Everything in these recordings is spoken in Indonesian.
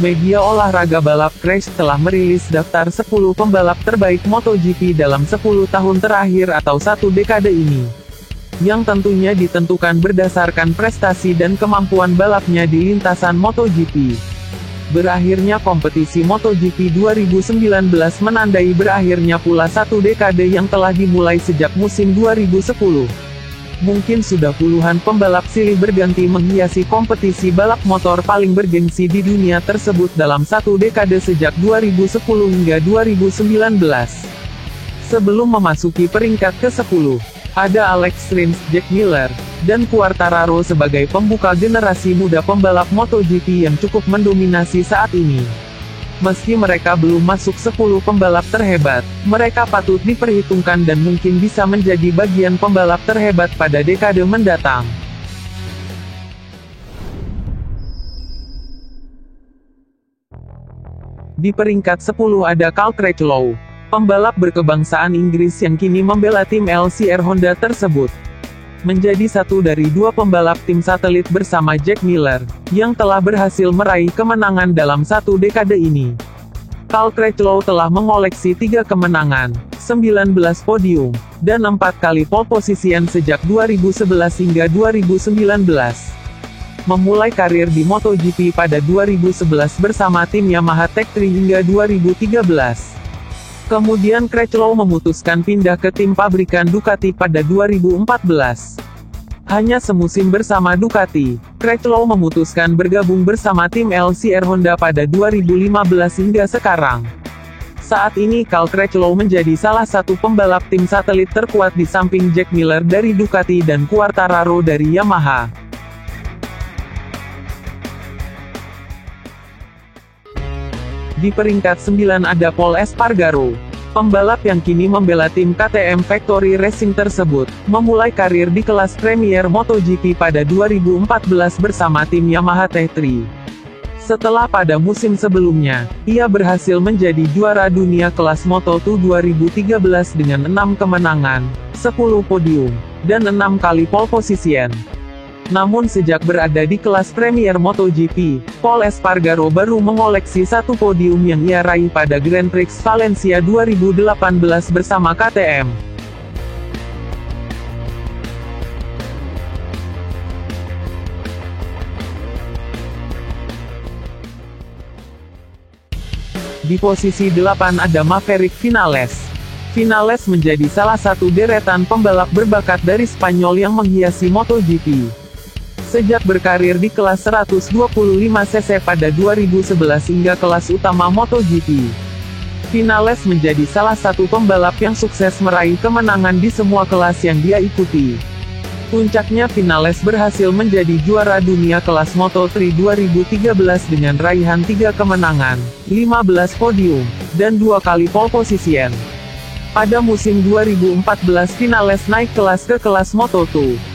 Media olahraga balap Crash telah merilis daftar 10 pembalap terbaik MotoGP dalam 10 tahun terakhir atau satu dekade ini. Yang tentunya ditentukan berdasarkan prestasi dan kemampuan balapnya di lintasan MotoGP. Berakhirnya kompetisi MotoGP 2019 menandai berakhirnya pula satu dekade yang telah dimulai sejak musim 2010. Mungkin sudah puluhan pembalap silih berganti menghiasi kompetisi balap motor paling bergengsi di dunia tersebut dalam satu dekade sejak 2010 hingga 2019. Sebelum memasuki peringkat ke-10, ada Alex Rins, Jack Miller, dan Quartararo sebagai pembuka generasi muda pembalap MotoGP yang cukup mendominasi saat ini. Meski mereka belum masuk 10 pembalap terhebat, mereka patut diperhitungkan dan mungkin bisa menjadi bagian pembalap terhebat pada dekade mendatang. Di peringkat 10 ada Cal Crutchlow, pembalap berkebangsaan Inggris yang kini membela tim LCR Honda tersebut. Menjadi satu dari dua pembalap tim satelit bersama Jack Miller, yang telah berhasil meraih kemenangan dalam satu dekade ini. Cal Crutchlow telah mengoleksi 3 kemenangan, 19 podium, dan 4 kali pole position sejak 2011 hingga 2019. Memulai karir di MotoGP pada 2011 bersama tim Yamaha Tech3 hingga 2013. Kemudian Crutchlow memutuskan pindah ke tim pabrikan Ducati pada 2014. Hanya semusim bersama Ducati, Crutchlow memutuskan bergabung bersama tim LCR Honda pada 2015 hingga sekarang. Saat ini Cal Crutchlow menjadi salah satu pembalap tim satelit terkuat di samping Jack Miller dari Ducati dan Quartararo dari Yamaha. Di peringkat 9 ada Pol Espargaro, pembalap yang kini membela tim KTM Factory Racing tersebut, memulai karir di kelas Premier MotoGP pada 2014 bersama tim Yamaha Tech3. Setelah pada musim sebelumnya, ia berhasil menjadi juara dunia kelas Moto2 2013 dengan 6 kemenangan, 10 podium, dan 6 kali pole position. Namun sejak berada di kelas Premier MotoGP, Pol Espargaro baru mengoleksi 1 podium yang ia raih pada Grand Prix Valencia 2018 bersama KTM. Di posisi 8 ada Maverick Vinales. Vinales menjadi salah satu deretan pembalap berbakat dari Spanyol yang menghiasi MotoGP. Sejak berkarir di kelas 125cc pada 2011 hingga kelas utama MotoGP, Vinales menjadi salah satu pembalap yang sukses meraih kemenangan di semua kelas yang dia ikuti. Puncaknya Vinales berhasil menjadi juara dunia kelas Moto3 2013 dengan raihan 3 kemenangan, 15 podium, dan 2 kali pole position. Pada musim 2014 Vinales naik kelas ke kelas Moto2.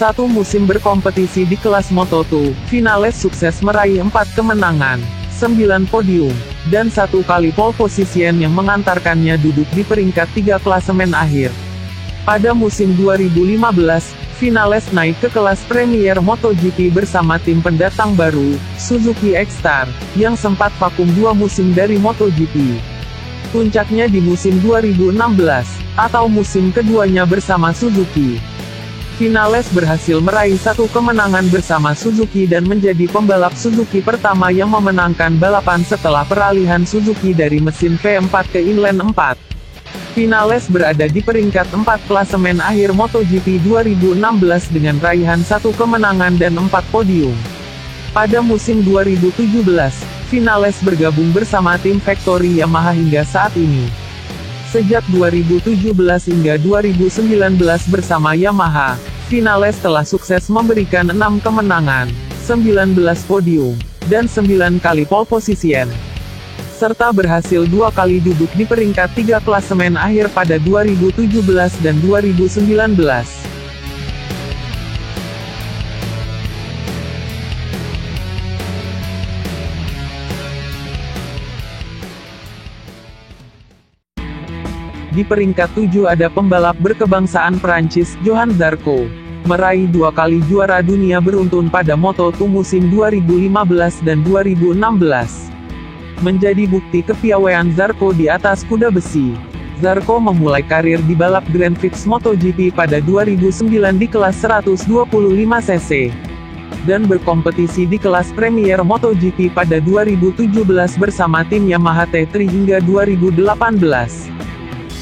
Satu musim berkompetisi di kelas Moto2, Vinales sukses meraih 4 kemenangan, 9 podium, dan 1 kali pole position yang mengantarkannya duduk di peringkat 3 klasemen akhir. Pada musim 2015, Vinales naik ke kelas Premier MotoGP bersama tim pendatang baru, Suzuki X-Star, yang sempat vakum 2 musim dari MotoGP. Puncaknya di musim 2016, atau musim keduanya bersama Suzuki. Vinales berhasil meraih 1 kemenangan bersama Suzuki dan menjadi pembalap Suzuki pertama yang memenangkan balapan setelah peralihan Suzuki dari mesin V4 ke inline 4. Vinales berada di peringkat 4 klasemen akhir MotoGP 2016 dengan raihan 1 kemenangan dan 4 podium. Pada musim 2017, Vinales bergabung bersama tim Factory Yamaha hingga saat ini. Sejak 2017 hingga 2019 bersama Yamaha, Vinales telah sukses memberikan 6 kemenangan, 19 podium, dan 9 kali pole position. Serta berhasil 2 kali duduk di peringkat 3 klasemen akhir pada 2017 dan 2019. Di peringkat 7 ada pembalap berkebangsaan Prancis, Johan Zarco, Meraih 2 kali juara dunia beruntun pada Moto2 musim 2015 dan 2016. Menjadi bukti kepiawaian Zarco di atas kuda besi. Zarco memulai karir di balap Grand Prix MotoGP pada 2009 di kelas 125 cc. Dan berkompetisi di kelas Premier MotoGP pada 2017 bersama tim Yamaha T3 hingga 2018.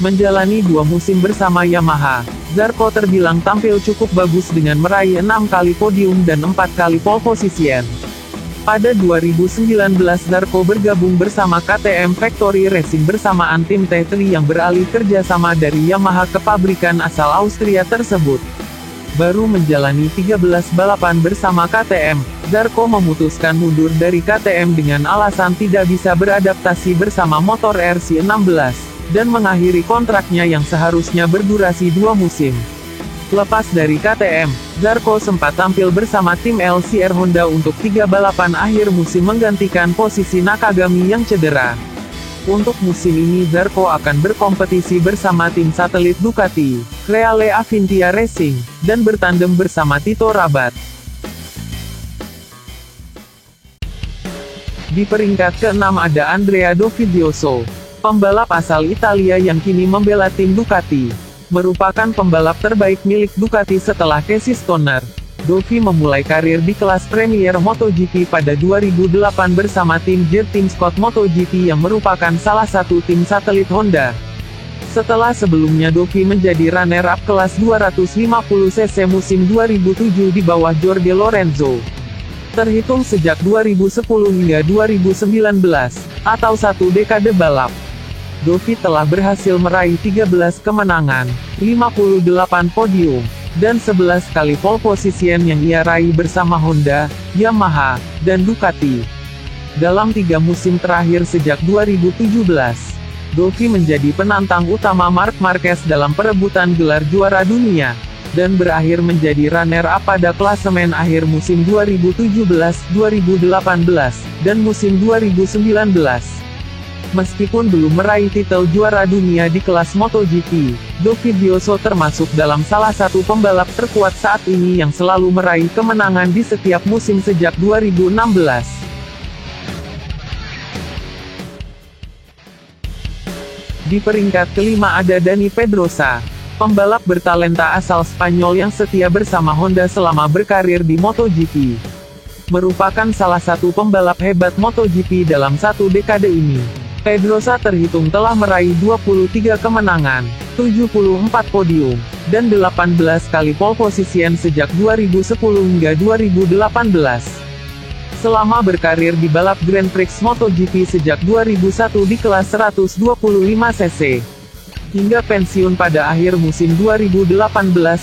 Menjalani 2 musim bersama Yamaha, Zarco terbilang tampil cukup bagus dengan meraih 6 kali podium dan 4 kali pole position. Pada 2019 Zarco bergabung bersama KTM Factory Racing bersamaan tim T3 yang beralih kerjasama dari Yamaha ke pabrikan asal Austria tersebut. Baru menjalani 13 balapan bersama KTM, Zarco memutuskan mundur dari KTM dengan alasan tidak bisa beradaptasi bersama motor RC16, dan mengakhiri kontraknya yang seharusnya berdurasi 2 musim. Lepas dari KTM, Zarco sempat tampil bersama tim LCR Honda untuk 3 balapan akhir musim menggantikan posisi Nakagami yang cedera. Untuk musim ini Zarco akan berkompetisi bersama tim satelit Ducati, Creale Avintia Racing, dan bertandem bersama Tito Rabat. Di peringkat ke-6 ada Andrea Dovizioso, pembalap asal Italia yang kini membela tim Ducati. Merupakan pembalap terbaik milik Ducati setelah Casey Stoner. Dovi memulai karir di kelas Premier MotoGP pada 2008 bersama tim JER Team Scott MotoGP yang merupakan salah satu tim satelit Honda. Setelah sebelumnya Dovi menjadi runner-up kelas 250cc musim 2007 di bawah Jorge Lorenzo. Terhitung sejak 2010 hingga 2019, atau 1 dekade balap, Dovi telah berhasil meraih 13 kemenangan, 58 podium, dan 11 kali pole position yang ia raih bersama Honda, Yamaha, dan Ducati. Dalam 3 musim terakhir sejak 2017, Dovi menjadi penantang utama Marc Marquez dalam perebutan gelar juara dunia, dan berakhir menjadi runner-up pada klasemen akhir musim 2017, 2018, dan musim 2019. Meskipun belum meraih titel juara dunia di kelas MotoGP, Dovizioso termasuk dalam salah satu pembalap terkuat saat ini yang selalu meraih kemenangan di setiap musim sejak 2016. Di peringkat kelima ada Dani Pedrosa, pembalap bertalenta asal Spanyol yang setia bersama Honda selama berkarir di MotoGP. Merupakan salah satu pembalap hebat MotoGP dalam 1 dekade ini. Pedrosa terhitung telah meraih 23 kemenangan, 74 podium, dan 18 kali pole position sejak 2010 hingga 2018. Selama berkarir di balap Grand Prix MotoGP sejak 2001 di kelas 125 cc. Hingga pensiun pada akhir musim 2018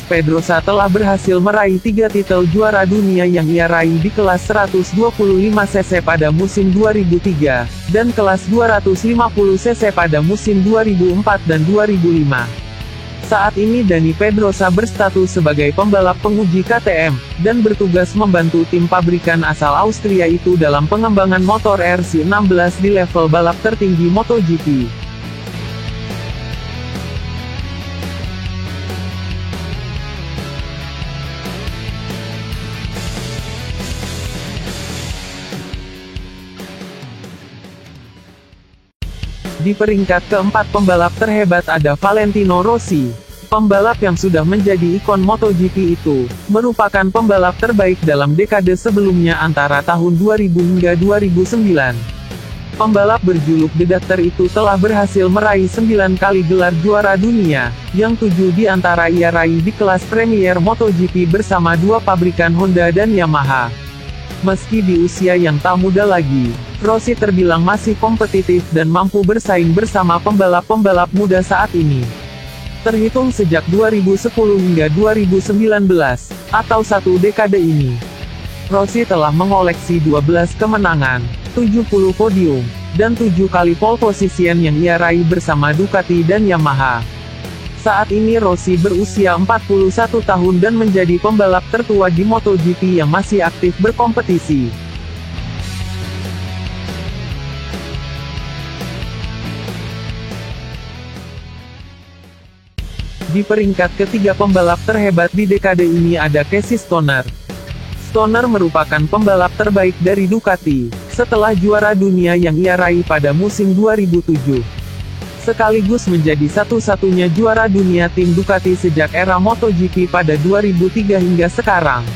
Pedrosa telah berhasil meraih 3 titel juara dunia yang ia raih di kelas 125 cc pada musim 2003, dan kelas 250 cc pada musim 2004 dan 2005. Saat ini Dani Pedrosa berstatus sebagai pembalap penguji KTM, dan bertugas membantu tim pabrikan asal Austria itu dalam pengembangan motor RC16 di level balap tertinggi MotoGP. Di peringkat keempat pembalap terhebat ada Valentino Rossi. Pembalap yang sudah menjadi ikon MotoGP itu, merupakan pembalap terbaik dalam dekade sebelumnya antara tahun 2000 hingga 2009. Pembalap berjuluk The Doctor itu telah berhasil meraih 9 kali gelar juara dunia, yang 7 di antara ia raih di kelas Premier MotoGP bersama 2 pabrikan Honda dan Yamaha. Meski di usia yang tak muda lagi, Rossi terbilang masih kompetitif dan mampu bersaing bersama pembalap-pembalap muda saat ini. Terhitung sejak 2010 hingga 2019, atau 1 dekade ini, Rossi telah mengoleksi 12 kemenangan, 70 podium, dan 7 kali pole position yang ia raih bersama Ducati dan Yamaha. Saat ini Rossi berusia 41 tahun dan menjadi pembalap tertua di MotoGP yang masih aktif berkompetisi. Di peringkat ketiga pembalap terhebat di dekade ini ada Casey Stoner. Stoner merupakan pembalap terbaik dari Ducati, setelah juara dunia yang ia raih pada musim 2007. Sekaligus menjadi satu-satunya juara dunia tim Ducati sejak era MotoGP pada 2003 hingga sekarang.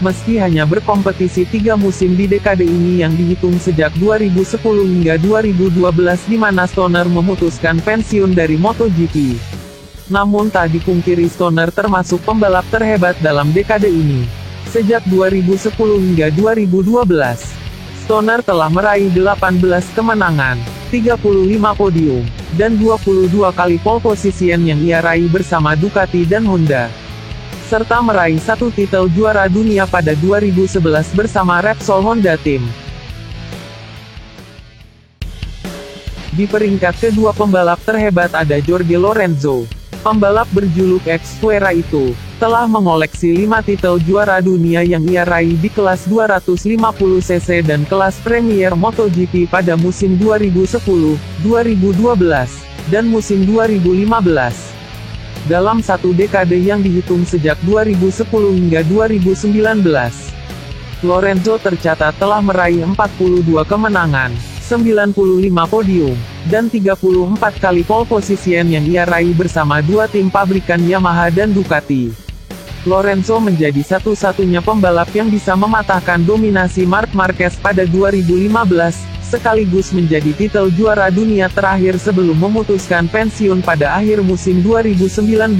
Meski hanya berkompetisi 3 musim di dekade ini yang dihitung sejak 2010 hingga 2012 di mana Stoner memutuskan pensiun dari MotoGP. Namun tak dipungkiri Stoner termasuk pembalap terhebat dalam dekade ini. Sejak 2010 hingga 2012, Stoner telah meraih 18 kemenangan, 35 podium, dan 22 kali pole position yang ia raih bersama Ducati dan Honda. Serta meraih 1 titel juara dunia pada 2011 bersama Repsol Honda Team. Di peringkat kedua pembalap terhebat ada Jorge Lorenzo. Pembalap berjuluk Ex-Fuera itu, telah mengoleksi 5 titel juara dunia yang ia raih di kelas 250cc dan kelas Premier MotoGP pada musim 2010, 2012, dan musim 2015. Dalam satu dekade yang dihitung sejak 2010 hingga 2019, Lorenzo tercatat telah meraih 42 kemenangan, 95 podium, dan 34 kali pole position yang ia raih bersama 2 tim pabrikan Yamaha dan Ducati. Lorenzo menjadi satu-satunya pembalap yang bisa mematahkan dominasi Marc Marquez pada 2015, sekaligus menjadi titel juara dunia terakhir sebelum memutuskan pensiun pada akhir musim 2019.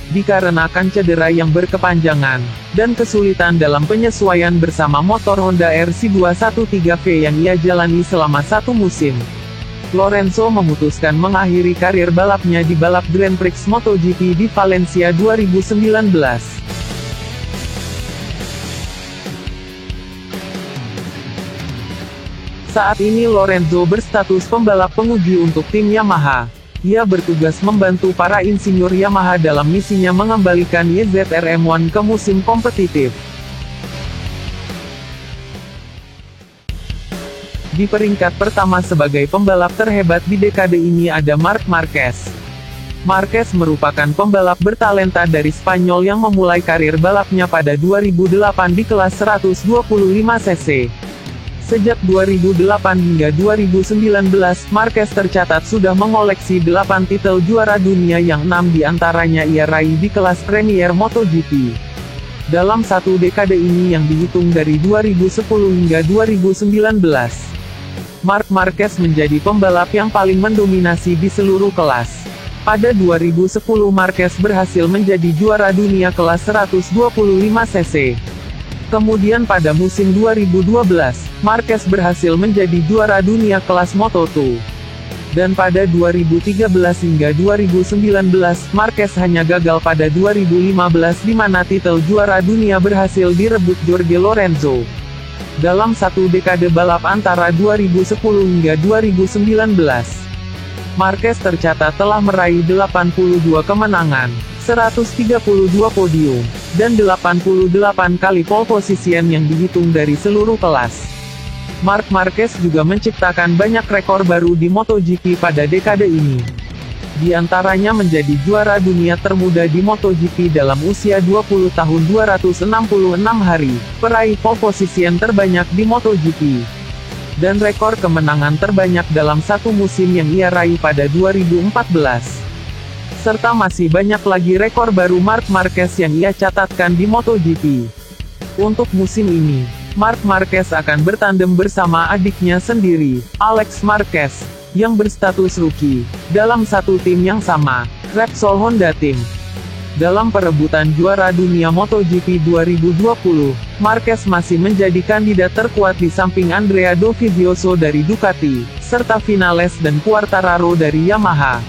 Dikarenakan cedera yang berkepanjangan, dan kesulitan dalam penyesuaian bersama motor Honda RC213V yang ia jalani selama 1 musim, Lorenzo memutuskan mengakhiri karir balapnya di balap Grand Prix MotoGP di Valencia 2019. Saat ini Lorenzo berstatus pembalap penguji untuk tim Yamaha. Ia bertugas membantu para insinyur Yamaha dalam misinya mengembalikan YZR M1 ke musim kompetitif. Di peringkat pertama sebagai pembalap terhebat di dekade ini ada Marc Marquez. Marquez merupakan pembalap bertalenta dari Spanyol yang memulai karir balapnya pada 2008 di kelas 125cc. Sejak 2008 hingga 2019, Marquez tercatat sudah mengoleksi 8 titel juara dunia yang 6 diantaranya ia raih di kelas Premier MotoGP. Dalam satu dekade ini yang dihitung dari 2010 hingga 2019, Marc Marquez menjadi pembalap yang paling mendominasi di seluruh kelas. Pada 2010 Marquez berhasil menjadi juara dunia kelas 125cc. Kemudian pada musim 2012, Marquez berhasil menjadi juara dunia kelas Moto2. Dan pada 2013 hingga 2019, Marquez hanya gagal pada 2015 di mana titel juara dunia berhasil direbut Jorge Lorenzo. Dalam satu dekade balap antara 2010 hingga 2019, Marquez tercatat telah meraih 82 kemenangan, 132 podium, dan 88 kali pole position yang dihitung dari seluruh kelas. Marc Marquez juga menciptakan banyak rekor baru di MotoGP pada dekade ini. Di antaranya menjadi juara dunia termuda di MotoGP dalam usia 20 tahun 266 hari, peraih pole position terbanyak di MotoGP, dan rekor kemenangan terbanyak dalam satu musim yang ia raih pada 2014. Serta masih banyak lagi rekor baru Marc Marquez yang ia catatkan di MotoGP. Untuk musim ini, Marc Marquez akan bertandem bersama adiknya sendiri, Alex Marquez, yang berstatus rookie, dalam satu tim yang sama, Repsol Honda Team. Dalam perebutan juara dunia MotoGP 2020, Marquez masih menjadi kandidat terkuat di samping Andrea Dovizioso dari Ducati, serta Vinales dan Quartararo dari Yamaha.